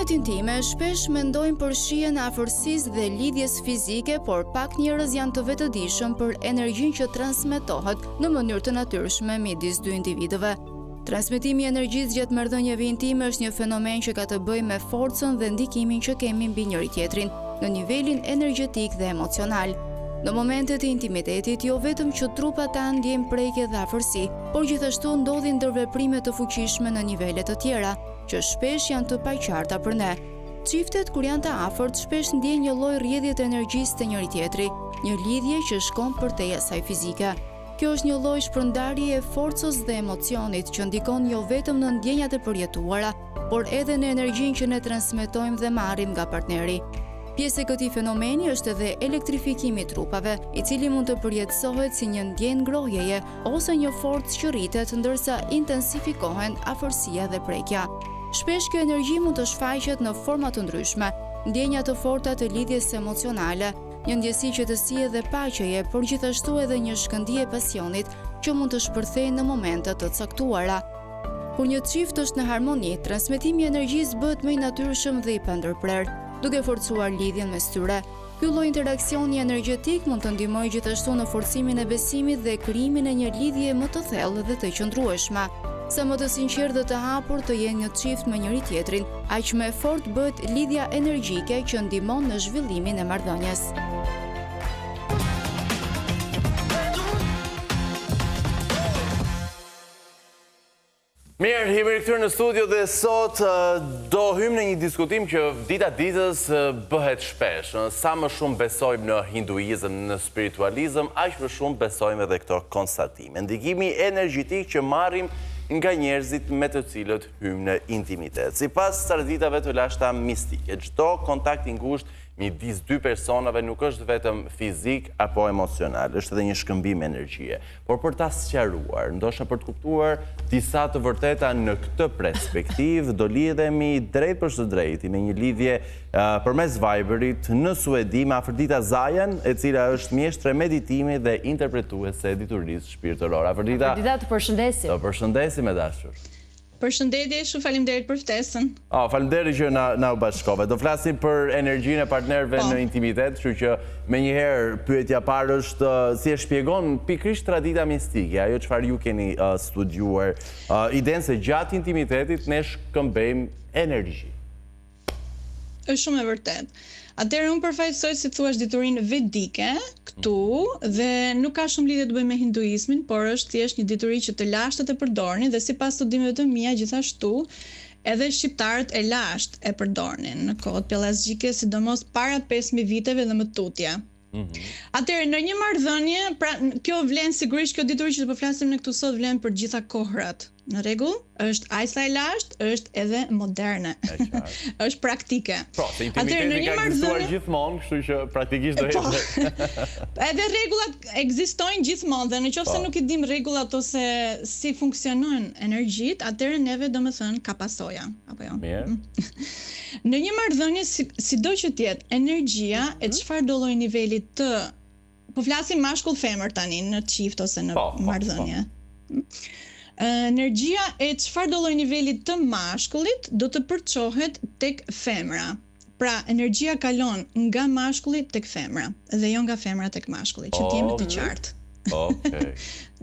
Marrëdhëniet intime shpesh mendojnë për shijen e afërsisë dhe lidhjes fizike, por pak njerëz janë të vetëdijshëm për energjinë që transmetohet në mënyrë të natyrshme midis dy individëve. Transmetimi i energjisë gjatë marrëdhënieve intime është një fenomen që ka të bëjë me forcën dhe ndikimin që kemi mbi njëri tjetrin në nivelin energjetik dhe emocional. Në momentet e intimitetit, jo vetëm që trupat tanë ndjejnë prekje dhe afërsi, por gjithashtu ndodhin ndërveprime të fuqishme në nivele të tjera, që shpesh janë të paqarta për ne. Çiftet kur janë të afërt shpesh ndjejnë një lloj rrjedhje të energjisë te njëri tjetri, një lidhje që shkon përtej asaj fizike. Kjo është një lloj shpërndarje e forcës dhe emocionit që ndikon jo vetëm në ndjenjat e përjetuara, por edhe në energjinë që ne transmetojmë dhe marrim nga partneri. Pjesë e këtij fenomeni është edhe elektrifikimi i trupave, i cili mund të përjetësohet si një ndjenjë ngrohjeje ose një forcë që rritet ndërsa intensifikohen afërsia dhe prekja. Shpesh kjo energji mund të shfaqet në forma të ndryshme, ndjenja të forta të lidhjes emocionale, një ndjesi që të sjellë dhe paqeje, por gjithashtu edhe një shkëndije pasionit që mund të shpërthejë në momente të caktuara. Kur një çift është në harmoni, transmetimi i energjisë bëhet më i natyrshëm dhe i pandërprer, duke forcuar lidhjen mes tyre. Ky lloj interaksioni energjetik mund të ndihmojë gjithashtu në forcimin e besimit dhe krijimin e një lidhje më të thellë dhe të qëndrueshme. Sa më të sinqertë dhe të hapur të jenë një çift me njëri tjetrin, aq më e fortë bëhet lidhja energjike që ndihmon në zhvillimin e marrëdhënies. Mirë, jemi rikthyer në studio dhe sot do hymë në një diskutim që dita ditës bëhet shpesh. Sa më shumë besojmë në hinduizëm, në spiritualizëm, aq më shumë besojmë edhe këto konstatime. Ndikimi energjetik që marrim nga njerëzit me të cilët hymë në intimitet. Sipas traditave të lashta mistike, çdo kontakt i ngushtë midis dy personave nuk është vetëm fizik apo emocional, është edhe një shkëmbim energjie. Por për ta sqaruar, ndoshta për të kuptuar disa të vërteta në këtë perspektivë, do lidhemi drejt për së drejti me një lidhje përmes Viberit në Suedi me Afrodita Zajan, e cila është mjeshtre meditimi dhe interpretuese e diturisë shpirtërore. Afrodita, të përshëndesim. Të përshëndesim e dashur. Përshëndetje, shumë faleminderit për ftesën. Faleminderit që na u bashkove. Do flasim për energjinë e partnerëve në intimitet, kështu që menjëherë pyetja parë është si e shpjegon pikërisht tradita mistike, ajo çfarë ju keni studiuar, idenë se gjatë intimitetit ne shkëmbejmë energji. Është shumë e vërtetë. Atëherë unë përfaqësoj, si thuaç, diturinë vedike këtu dhe nuk ka shumë lidhje të bëjë me hinduizmin, por është thjesht një dituri që të lashtët e përdornin dhe sipas studimeve të mia gjithashtu edhe shqiptarët e lashtë e përdornin në kohët pellazgjike, sidomos para 5000 viteve dhe më tutje. Atëherë në një marrëdhënie, pra kjo vlen sigurisht, kjo dituri që po flasim ne këtu sot vlen për gjitha kohrat. Në rregull, është aq sa e lashtë, është edhe moderne. Është praktike. Po, se intimiteti ka ekzistuar gjithmonë, kështu që praktikisht do jetë. Edhe rregullat ekzistojnë gjithmonë dhe nëse nuk i dim rregullat ose si funksionojnë energjitë, atëherë neve domethënë ka pasoja, apo jo? Mirë. Në një marrëdhënie sido që të jetë, energjia e çfarë do lloj niveli të, po flasim mashkull femër tani në çift ose në marrëdhënie. Energjia e çfarë do lloj niveli të mashkullit do të përçohet tek femra. Pra, energjia kalon nga mashkulli tek femra dhe jo nga femra tek mashkulli, që të jemi të qartë. Okej.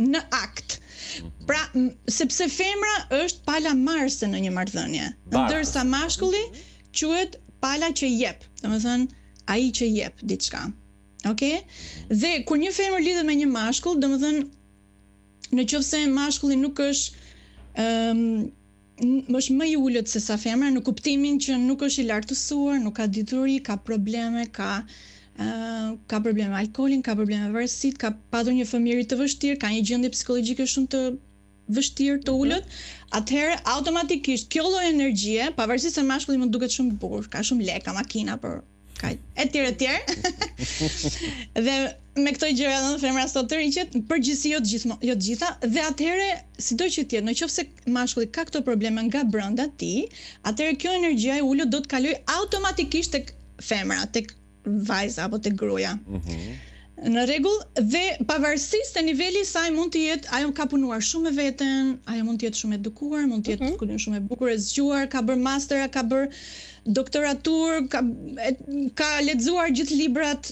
Në akt. Pra, sepse femra është pala marrëse në një marrëdhënie, ndërsa mashkulli quhet pala që jep, domethënë ai që jep diçka. Okej? Dhe kur një femër lidhet me një mashkull, domethënë në qoftë se mashkulli nuk është më i ulët se sa femra, në kuptimin që nuk është i lartësuar, nuk ka dituri, ka probleme, ka probleme me alkoolin, ka probleme me varësitë, ka padur një fëmijë të vështirë, ka një gjendje psikologjike shumë të vështirë, të ulët, atëherë automatikisht kjo lloj energjie, pavarësisht se mashkulli mund duket shumë i bukur, ka shumë lek, ka makina, por etj. Dhe me këto gjëra në femra sot të rriqet, përgjithësi jo të gjitha, dhe atëherë sido që tjetë, nëse mashkulli ka këto probleme nga brenda tij, atëherë kjo energjia e ulët do të kalojë automatikisht tek femra, tek vajza apo tek gruaja. Në rregull, dhe pavarësisht se niveli i saj mund të jetë, ajo ka punuar shumë me veten, ajo mund të jetë shumë edukuar, mund të jetë shumë e bukur, e zgjuar, ka bërë mastera, ka bërë doktoratur, ka lexuar gjithë librat,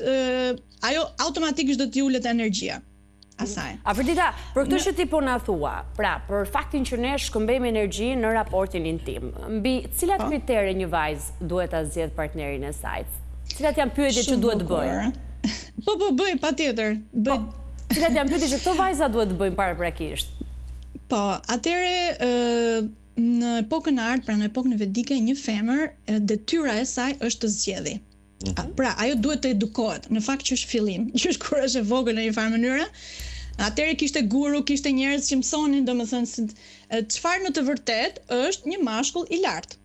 ajo automatikisht do t'i ulet energjia asaj. Afrodita, për këtë që ti po na thua, pra, për faktin që ne shkëmbejmë energji në raportin intim, mbi cilat kritere një vajzë duhet ta zgjedh partnerin e saj? Cilat janë pyetjet që duhet të bëjë? Po bëj, patjetër. Bëj. Cilat janë pyetjet që këto vajza duhet të bëjnë paraprakisht? Po, atëre në epokën e art, pra në epokën vedike, një femër detyra e saj është të zgjedhë. Pra, ajo duhet të edukohet. Në fakt që është fillim, që është kur është e vogël në një farë mënyrë. Atëre kishte guru, kishte njerëz që mësonin, domethënë çfarë në të vërtet është një mashkull i lartë.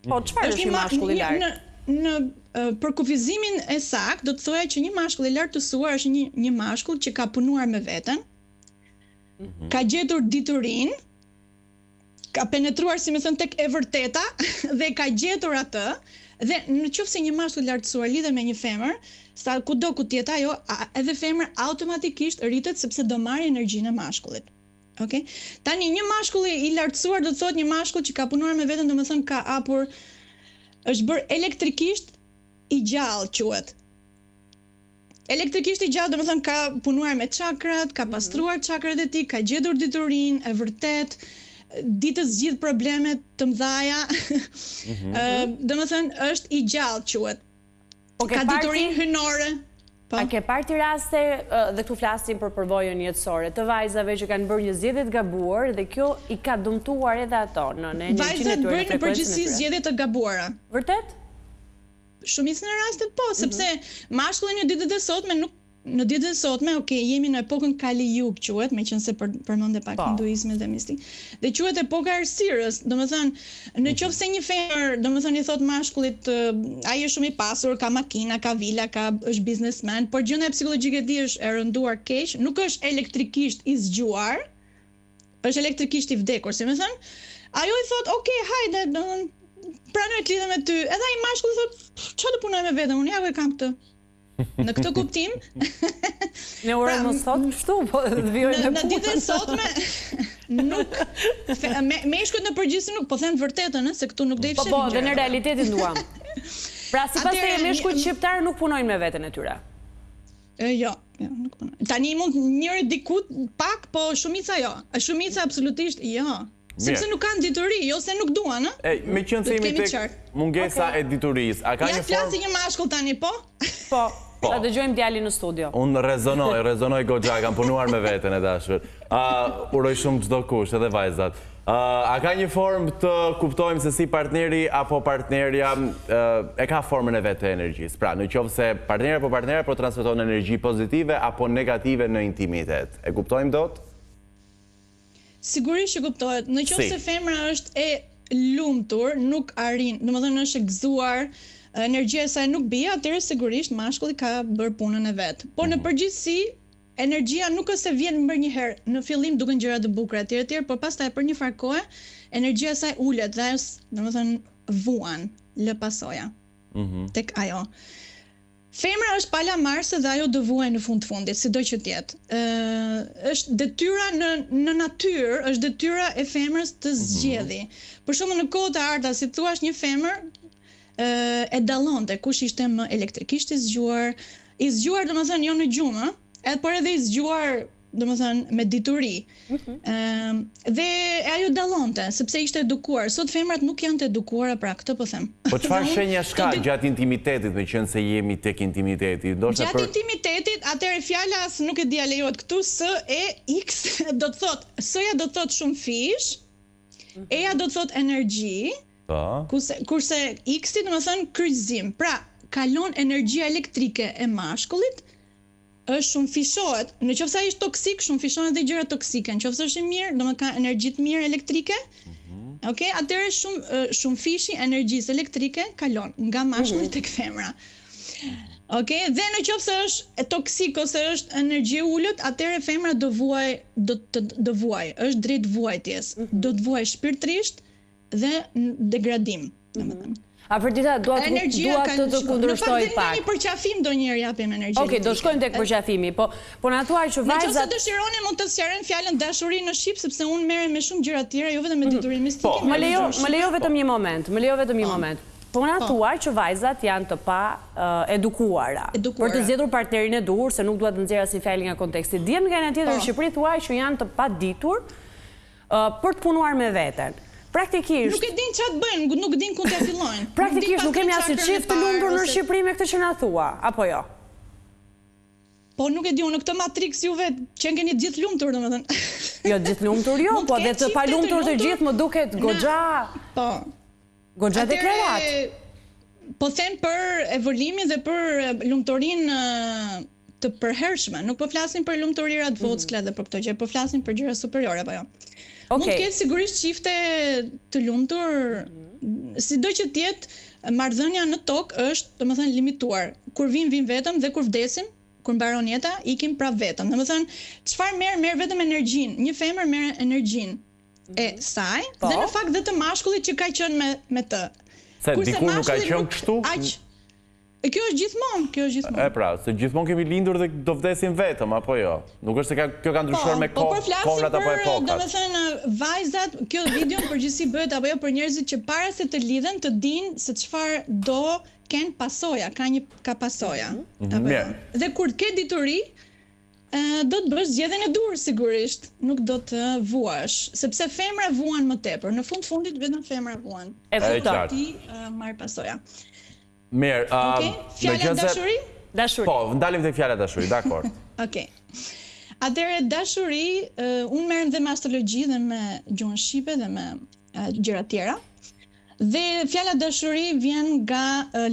Po, çfarë është një mashkull i lartë? Për kufizimin e sakt, do të thoya që një mashkull i lartësuar është një mashkull që ka punuar me veten, ka gjetur diturinë, ka penetruar, si më thënë, tek e vërteta dhe ka gjetur atë, dhe në qoftë se një mashkull i lartësuar lidhet me një femër, sa kudo ku të jetë ajo, edhe femra automatikisht rritet sepse do marrë energjinë e mashkullit. Okej? Tani një mashkull i lartësuar do të thotë një mashkull që ka punuar me veten, domethënë ka hapur, është bërë elektrikisht i gjallë quhet. Elektrikisht i gjallë, domethënë ka punuar me çakrat, ka pastruar çakrat e tij, ka gjetur diturinë e vërtet, ditës gjithë problemet të mëdhaja. Domethënë është i gjallë quhet. Ka diturinë hynore. A ke parti raste, dhe këtu flasim për përvojën jetësore, të vajzave që kanë bërë një zgjedhje të gabuar dhe kjo i ka dëmtuar edhe ato në energjinë e tyre. Vajzat bëjnë në përgjithësi zgjedhje të gabuara. Vërtet? Shumicën e rastet po, sepse mashkulli në ditët e sotme në ditët e sotme, jemi në epokën Kali Yug quhet, meqense përmendë pak hinduizmin dhe mistik. Dhe quhet epoka e errësirës, domethënë, në qoftë se një femër, domethënë i thot mashkullit, ai është shumë i pasur, ka makina, ka vila, është biznesmen, por gjendja psikologjike e tij është e rënduar keq, nuk është elektrikisht i zgjuar, është elektrikisht i vdekur, si më thënë. Ajo i thot, hajde, pranoj të lidhem me ty. Edhe ai mashkulli thot, çfarë do punoj me veten, unë ja ku e kam këtë. Në këtë kuptim, ne uroj mos thot kështu, po të vijojnë në ditën e sotme nuk meshkujt në përgjithësi nuk po them vërtetën, se këtu nuk do i fshehin. Po, dhe në realitetin duam. Pra sipas teje meshkujt shqiptar nuk punojnë me veten e tyre. Jo, nuk punojnë. Tani mund njëri diku pak, po shumica jo. Shumica absolutisht jo. Sepse nuk kanë dituri, jo se nuk duan, me qenë se jemi tek mungesa e diturisë, a ka një formë? Ja flasi një mashkull tani, po? Po, ta dëgjojmë djalin në studio. Unë rezonoj goxha, kam punuar me veten e dashur. Uroj shumë çdo kush, edhe vajzat. A ka një formë të kuptojmë se si partneri apo partnerja e ka formën e vetë të energjisë? Pra, në qoftë se partneri apo partnerja po transmeton energji pozitive apo negative në intimitet. E kuptojmë dot? Sigurisht që kuptohet. Në qoftë se femra është e lumtur, nuk arrin, domethënë është e gëzuar, energjia e saj nuk bie, atëherë sigurisht mashkulli ka bërë punën e vet. Por në përgjithësi, energjia nuk është se vjen më një herë, në fillim duken gjëra të bukura etj, por pastaj për një farë kohe, energjia e saj ulet dhe domethënë vuan, lë pasoja. Tek ajo. Femra është pala Marse dhe ajo do vuajë në fundit, sido që të jetë. Është detyra në natyrë, është detyra e femrës të zgjedhë. Për shembull në kohët e arta, si thua, një femër e dallonte kush ishte më elektrikisht i zgjuar domethënë jo në gjumë, por edhe i zgjuar domethënë me dituri. Dhe ajo dallonte, sepse ishte edukuar. Sot femrat nuk janë të edukuara, pra këtë po them. Po çfarë shenjash ka gjatë intimitetit, me qenë se jemi tek intimiteti? Gjatë intimitetit, atëherë fjala nuk e di a lejohet këtu, S-E-X do të thotë, S-ja do të thotë shumë fish, E-ja do të thotë energji, kurse X-i domethënë kryqëzim. Pra, kalon energjia elektrike e mashkullit, është shumë fishohet. Në qoftë se ai është toksik, shumë fishohen edhe gjëra toksike. Në qoftë se është i mirë, domethënë ka energji të mirë elektrike. Atëherë shumë fishi energjisë elektrike kalon nga mashkulli tek femra. Dhe në qoftë se është toksik ose është energji ulët, atëherë femra do vuaj, është drejt vuajtjes. Do të vuaj shpirtërisht dhe degradim, domethënë. Afrodita, dua të kundërshtoj pak. Në fakt, pak. një përqafim ndonjëherë japim energji. Okej, do shkojmë tek përqafimi, po na thuaj që vajzat... Nëse dëshironi mund të sqarojmë fjalën dashuri në shqip, sepse unë merrem me shumë gjëra të tjera, jo vetëm me diturinë mistike. Më lejo vetëm një moment. Po na thuaj që vajzat janë të pa edukuara për të zgjedhur partnerin e duhur, se nuk dua të nxjerr asnjë fjalë nga konteksti. Djem nga ana tjetër në Shqipëri thuaj që janë të pa ditur për të punuar me veten. Praktikisht nuk e din çfarë bëjnë, nuk din ku të fillojnë. Praktikisht nuk kemi asnjë çift të lumtur në Shqipëri me këtë që na thua, apo jo? Po nuk e di, unë në këtë Matrix juve që keni gjithë lumtur, domethënë. Jo, gjithë lumtur jo, po dhe të pa lumtur të gjithë më duket goxha. Po. Goxha deklarat. Po them për evolimin dhe për lumturinë të përhershme. Nuk po flasim për lumturirat vockla dhe për këto gjë, po flasim për gjëra superiore apo jo. Mund të ketë sigurisht çifte të lumtur, sido që të jetë marrëdhënia në tokë është, domethënë, limituar. Kur vin vetëm dhe kur vdesim, kur mbaron jeta, ikim prap vetëm. Domethënë, çfarë merr vetëm energjinë. Një femër merr energjinë e saj dhe në fakt dhe të mashkullit që ka qenë me të. Se dikur nuk ka qenë kështu? Kjo është gjithmonë, E pra, se gjithmonë kemi lindur dhe do vdesim vetëm, apo jo? Nuk është se kjo ka ndryshuar me kohrat apo epokat. Domethënë, vajzat, kjo video në përgjithësi bëhet apo jo për njerëzit që para se të lidhen të dinë se çfarë do kenë pasoja, ka pasoja. Dhe kur ke dituri, do të bësh zgjedhjen e dur sigurisht, nuk do të vuash, sepse femra vuan më tepër. Në fundit vetëm femra vuan. E kuptoj. Ti marr pasoja. Mirë, fjala dashuri? Dashuri. Po, ndalim tek fjala dashuri, dakor. Okej. Atëherë dashuri, unë merrem dhe me astrologji dhe me gjuhën shqipe dhe me gjëra tjera. Dhe fjala dashuri vjen nga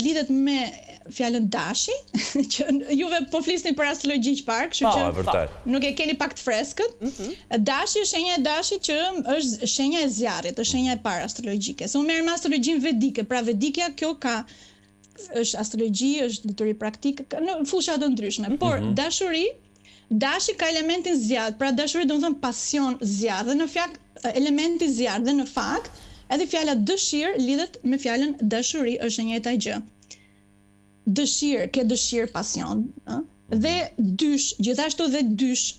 lidhet me fjalën dashi, që juve po flisni për astrologji çfarë, kështu që nuk e keni pak të freskët. Dashi është shenja e dashit që është shenja e zjarrit, është shenja e parë astrologjike. Se unë merrem me astrologjin vedike, pra vedikja kjo është astrologji, është dituri praktike, në fusha të ndryshme. Por dashi ka elementin zjarr, pra dashuri do të thonë pasion zjarr, dhe në fakt elementi zjarr, dhe në fakt edhe fjala dëshirë lidhet me fjalën dashuri, është e njëjta gjë. Dëshirë, ke dëshirë, pasion, dhe dysh, gjithashtu dhe dysh.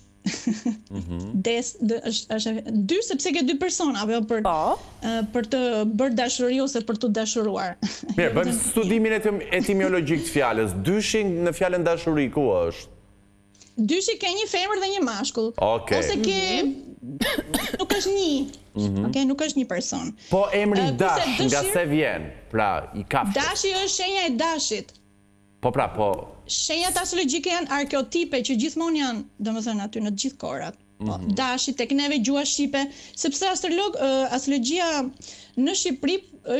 Dysh sepse ke dy persona, apo për të bërë dashuri ose për të dashuruar. Mirë, bëjmë studimin etimologjik të fjalës. Dyshi në fjalën dashuri ku është? Dyshi ke një femër dhe një mashkull. Ose ke nuk është një. Nuk është një person. Po emri dash nga se vjen? Pra, i kafshët. Dashi është shenja e dashit. Po. Shenjat astrologjike janë arkeotipe që gjithmonë janë, domethënë aty në të gjithë kohrat. Dashi tek neve gjuha shqipe, sepse astrologjia në Shqipëri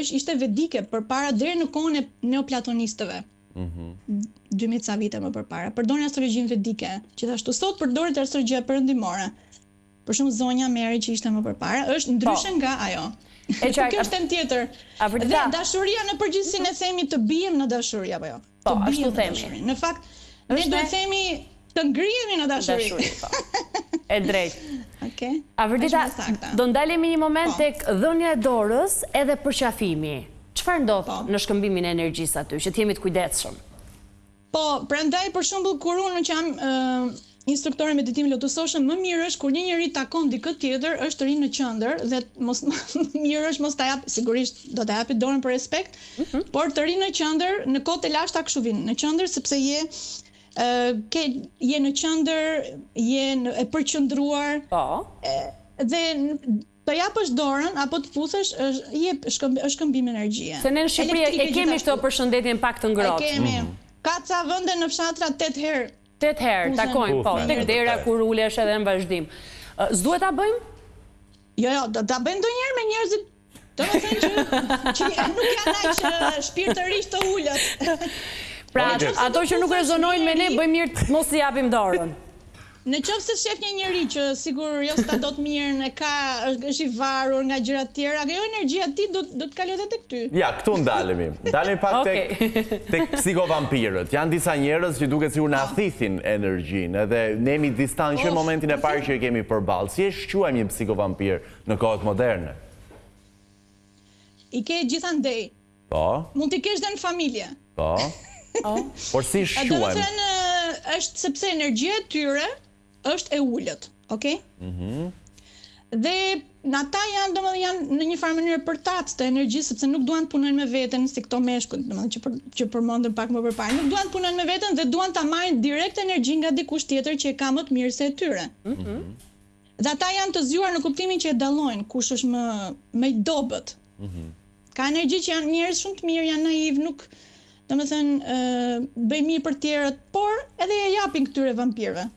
ishte vedike përpara deri në kohën e neoplatonistëve. 2000 ca vite më përpara. Përdorin astrologjinë vedike. Gjithashtu sot përdoret astrologjia perëndimore. Për shembull zonja Meri që ishte më përpara, është ndryshe nga ajo. Kjo është temë tjetër. Dhe dashuria në përgjithësi ne themi të bijem në dashuri apo jo? Po, ashtu themi. Në fakt, ne do të themi të ngrihemi në dashuri. E drejtë. Okej. Afrodita, do ndalemi një moment tek dhënia e dorës edhe përqafimi. Çfarë ndodh në shkëmbimin e energjisë aty, që të jemi të kujdesshëm? Po, prandaj për shembull kur unë që jam instruktore meditimi lotusoshëm, më mirë është kur një njeri takon dikë tjetër, është të rinë në qendër dhe mirë është mos ta jap, sigurisht do ta japi dorën për respekt, por të rinë në qendër në kohë të lashta kështu vinë në qendër sepse je në qendër, je e përqendruar. Po. Dhe të japësh dorën apo të puthesh është shkëmbim energjie. Se ne në Shqipëri e kemi këtë përshëndetjen pak të ngrohtë. E kemi. Ka ca vende në fshatra 8 herë. 8 herë, takojnë, po, tek dera kur ulesh edhe në vazhdim. S'duhet ta bëjmë? Jo, do ta bëjmë ndonjëherë me njerëzit, domethënë që nuk janë aq shpirtërisht të ulët. Pra, ato që nuk rezonojnë me ne, bëjmë mirë mos i japim dorën. Në qoftë se shef një njeri që sigur jo sta do të mirë, është i varur nga gjëra të tjera, ajo energjia e tij do të kalojë edhe tek ty. Ja, këtu ndalemi. Ndalemi pak tek psikovampirët. Janë disa njerëz që duket sikur na thithin energjinë, edhe ne jemi distancë në momentin e parë që e kemi përballë. Si e shquajmë një psikovampir në kohët moderne? I ke gjithandej. Po. Mund t'i kesh dhe në familje. Po. Por si Do të shuajmë? thënë, është sepse energjia e tyre është e ullët, okay? Dhe ata janë, domethënë, në një farë mënyrë përtatës të energjisë, sepse nuk duan të punojnë me veten si këto meshkuj, domethënë që përmendëm pak më përpara. Nuk duan të punojnë me veten dhe duan ta marrin direkt energji nga dikush tjetër që e ka më të mirë se e tyre. Dhe ata janë të zgjuar në kuptimin që e dallojnë kush është më i dobët. Ka energji që janë njerëz shumë të mirë, janë naiv, nuk domethënë bëjnë mirë për tjerët, por edhe e japin këtyre vampirëve.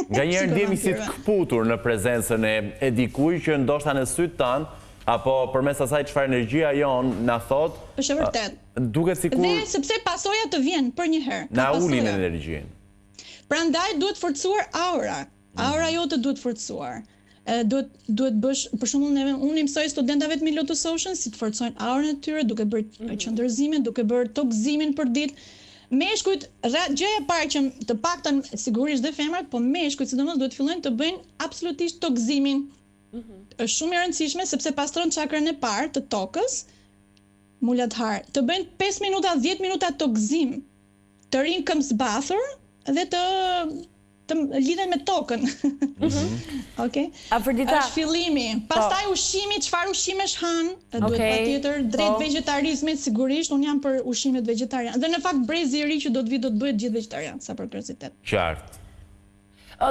Nga njerë ndjemi si të këputur në prezencën e dikuj që ndoshta në sytë tanë, apo përmes asaj çfarë energjia jonë na thot, Është e vërtet. duket sikur Dhe sepse pasojat të vjen për një herë. na ulin energjinë. Prandaj duhet forcuar aura. Aura jote duhet forcuar. Duhet bësh, për shembull, unë i mësoj studentave të mi Lotus Ocean si të forcojnë aurën e tyre, duke bërë qëndërzimin, duke bërë tokëzimin për ditë. Meshkujt, gjëja e parë që të paktën sigurisht dhe femrat, po meshkujt sidomos duhet fillojnë të bëjnë absolutisht tokëzimin. Është shumë e rëndësishme sepse pastron çakrën e parë të tokës, Muladhar. Të bëjnë 5 minuta, 10 minuta tokëzim, të rinë këmbëzbathur dhe të lidhen me tokën. Okej? Afrodita, Është fillimi. Pastaj ushqimi, çfarë ushqimesh han? Duhet patjetër drejt vegetarizmit, sigurisht, unë jam për ushqimet vegetariane. Dhe në fakt brezi i ri që do të vi do të bëhet gjithë vegetarian, sa për kuriozitet. Qartë.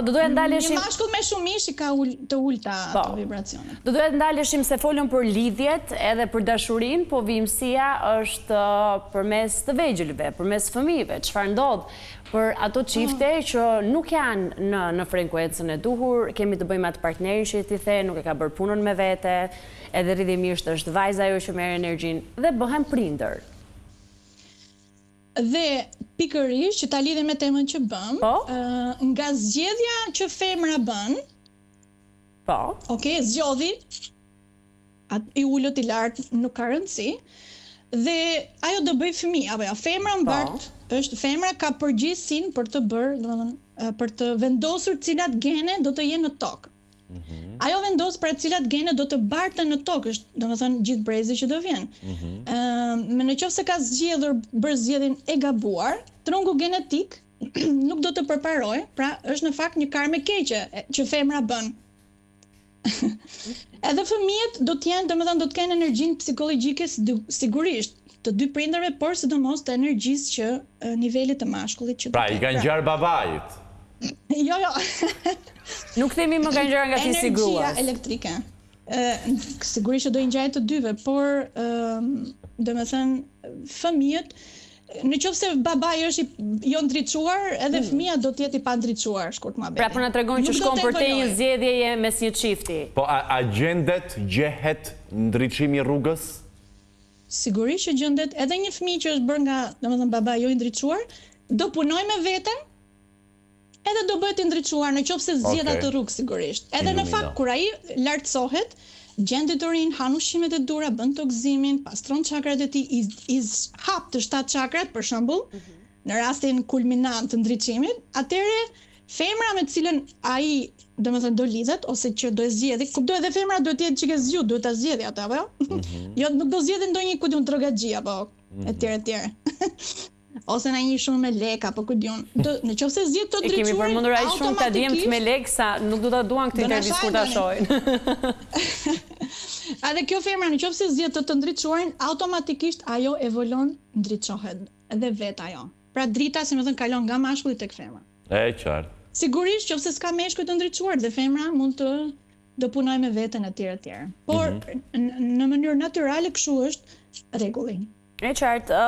do doja ndaleshim... Një mashkull me shumë mish i ka të ulta ato vibracione. Do doja ndaleshim se folëm për lidhjet edhe për dashurinë, po vimësia është përmes të vegjëlve, përmes fëmijëve, çfarë ndodh për ato çifte që nuk janë në frekuencën e duhur, kemi të bëjmë atë partnerin që ti the, nuk e ka bërë punën me vete, edhe rrjedhimisht është vajza ajo që merr energjinë dhe bëhen prindër. Dhe pikërisht që ta lidhem me temën që bëm, nga zgjedhja që femra bën, zgjodhi, i ullët i lartë nuk ka rëndësi, dhe ajo do bëj fëmijë, apo jo, femra mbart, femra ka përgjegjësinë për të bërë, për të vendosur cilat gene do të jenë në tokë. Ajo vendos për cilat gene do të bartën në tokë, është domethënë gjithë brezi që do vjen. Me në qoftë se ka bërë zgjedhjen e gabuar, trungu genetik nuk do të përparojë, pra është në fakt një karme keqe që femra bën. Edhe fëmijët do të jenë, domethënë do të kenë energjinë psikologjike sigurisht të dy prindërve, por sidomos të energjisë që nivelit të mashkullit që do të. Pra, i kanë ngjarë babait. Jo. Nuk themi më kanë ngjarë nga ti si gruas. Energjia elektrike. Sigurisht që do i ngjajë të dyve, por domethënë fëmijët, në qoftë se babai është jo ndriçuar, edhe fëmia do të jetë i pa ndriçuar, shkurt më Pra po na tregon që shkon për te një zgjedhje mes një çifti. Po a gjendet ndriçimi i rrugës? Sigurisht që gjendet, edhe një fëmijë që është bërë nga, domethënë babai jo i ndriçuar, do punojë me veten, edhe do bëhet i ndriçuar në qoftë se zgjedh atë rrugë sigurisht. Edhe në fakt kur ai lartësohet, gjen ditorin, han ushqimet e dura, bën tokëzimin, pastron çakrat e tij, i hap të 7 çakrat për shembull, në rastin kulminant të ndriçimit, atëherë femra me të cilën ai domethënë do lidhet ose që do e zgjedhë, kuptoj edhe femra duhet të jetë çike zgjut, duhet ta zgjedhë atë apo jo? Jo, nuk do zgjedhë ndonjë kujtun drogaxhi apo etj. Ose në një shumë me lek, apo ku diun. Në qoftë se zgjedh të ndriçuar, kemi përmendur ai shumë ta djemt me lek sa nuk do ta duan këtë intervistë kur ta shohin. Edhe kjo femra në qoftë se zgjedh të ndriçuarin, automatikisht ajo evolon, ndriçohet edhe vet ajo. Pra drita, si më thënë, kalon nga mashkulli tek femra. E qartë. Sigurisht qoftë se s'ka meshkuj të ndriçuar dhe femra mund të do punoj me veten etj. Por në mënyrë natyrale kështu është rregulli. E qartë,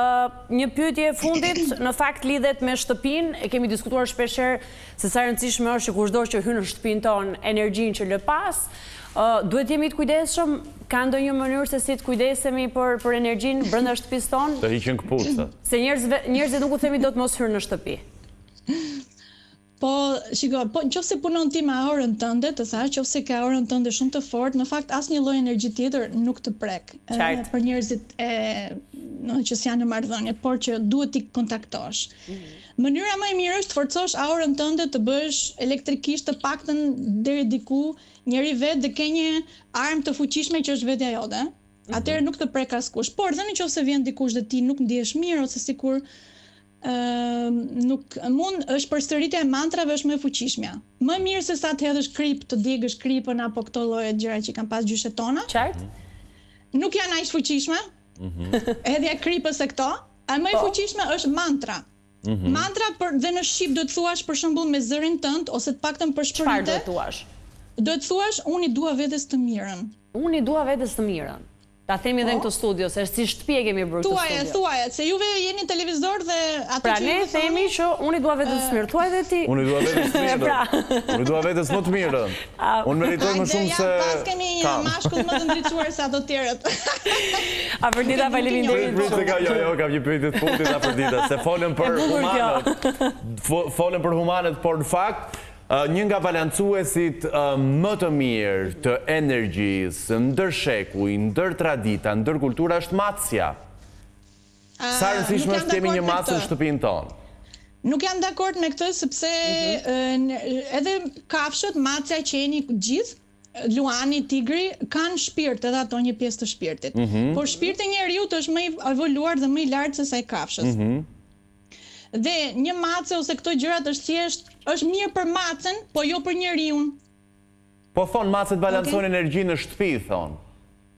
një pyetje fundit, në fakt lidhet me shtëpinë, e kemi diskutuar shpeshherë se sa rëndësishme është që kushdo që hyn në shtëpinë tonë energjinë që lë pas, duhet jemi të kujdesshëm, ka ndonjë mënyrë se si të kujdesemi për energjinë brenda shtëpisë tonë? Të hiqen këpucët. Se njerëzit nuk u themi do të mos hyrë në shtëpi. Po, shiko, nëse punon ti me aurën tënde, të thash, nëse ka aurën tënde shumë të fortë, në fakt asnjë lloj energji tjetër nuk të prek. Për njerëzit që s'janë në marrëdhënie, por që duhet t'i kontaktosh. Mënyra më e mirë është të forcosh aurën tënde të bësh elektrikisht të paktën deri diku njëri vetë dhe ke një armë të fuqishme që është vetja jote. atëherë nuk të prek askush. Por edhe nëse vjen dikush dhe ti nuk ndihesh mirë ose sikur nuk mund, është përsëritja e mantrave është më e fuqishmja. Më mirë se sa të hedhësh krip, të djegësh kripën apo këto lloje gjëra që kanë pas gjyshet tona. Qartë? Nuk janë aq fuqishme. Hedhja e kripës e këto, a më e fuqishme është mantra. Mantra dhe në shqip do të thuash për shembull me zërin tënd ose të paktën për shpërite. Çfarë do të thuash? Do të thuash unë i dua vetes të mirën. Unë i dua vetes të mirën. Ta themi edhe në këtë studio, se si shtëpi e kemi bërë këtë studio. Thuaje, se juve jeni në televizor dhe atë pra ne themi që unë i dua vetes të mirë. Thuaj edhe ti. Unë i dua vetes të mirën. Unë i dua vetes më të mirën. Unë meritoj më shumë se... Pas kemi një mashkull më të ndriçuar se ato tjerët. Afërdita, faleminderit. Jo, kam një pyetje të fundit Afërdita, se folën për humanët, por në fakt një nga balancuesit më të mirë të energjisë, ndër shekuj, ndër tradita, ndër kultura është matësja. Sa rëndësishme është kemi një matës në shtëpinë tonë? Nuk jam dakord me këtë, sepse edhe kafshët, matësja, qeni, gjithë, luani, tigri, kanë shpirt, edhe ato një pjesë të shpirtit. Por shpirti i njeriut është më i evoluar dhe më i lartë se sa i kafshës. Dhe një mace ose këto gjërat është thjesht, është mirë për macen, po jo për njeriun. Po thonë macet balancojnë energji në shtëpi, thonë.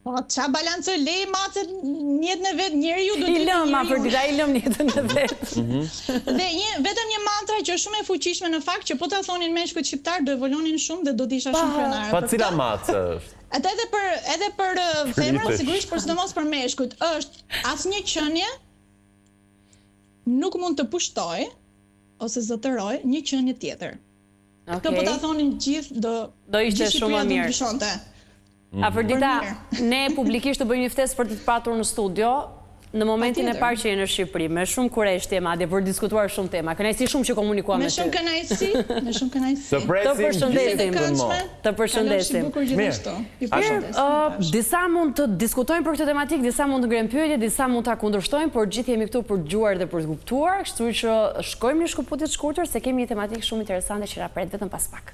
Po, qa balancoj, lej macet njëtën e vetë, njeriu do të I lëm, Afërdita, i lëm njëtën e vetë. Dhe vetëm një mantra që është shumë e fuqishme në fakt, që po ta thonin meshkujt shqiptar, do evoluonin shumë dhe do të isha shumë krenare. Pa cila mace është? Edhe për femrat, sigurisht, por sidomos për meshkujt, është asnjë qenie nuk mund të pushtoj ose zotëroj një qenie tjetër. Këtë po ta thonin gjithë do ishte shumë më mirë. Afërdita, ne publikisht të bëjmë një ftesë për të patur në studio në momentin e parë që je në Shqipëri, me shumë kurajshje madje për diskutuar shumë tema. Kënaqësi shumë që komunikuam me ty. Me shumë kënaqësi. Të përshëndesim. Të përshëndesim. Disa mund të diskutojnë për këtë tematikë, disa mund të ngrenë pyetje, disa mund ta kundërshtojnë, por gjithë jemi këtu për të dëgjuar dhe për të kuptuar, kështu që shkojmë në shkëputje të shkurtër se kemi një tematikë shumë interesante që na pret vetëm pas pak.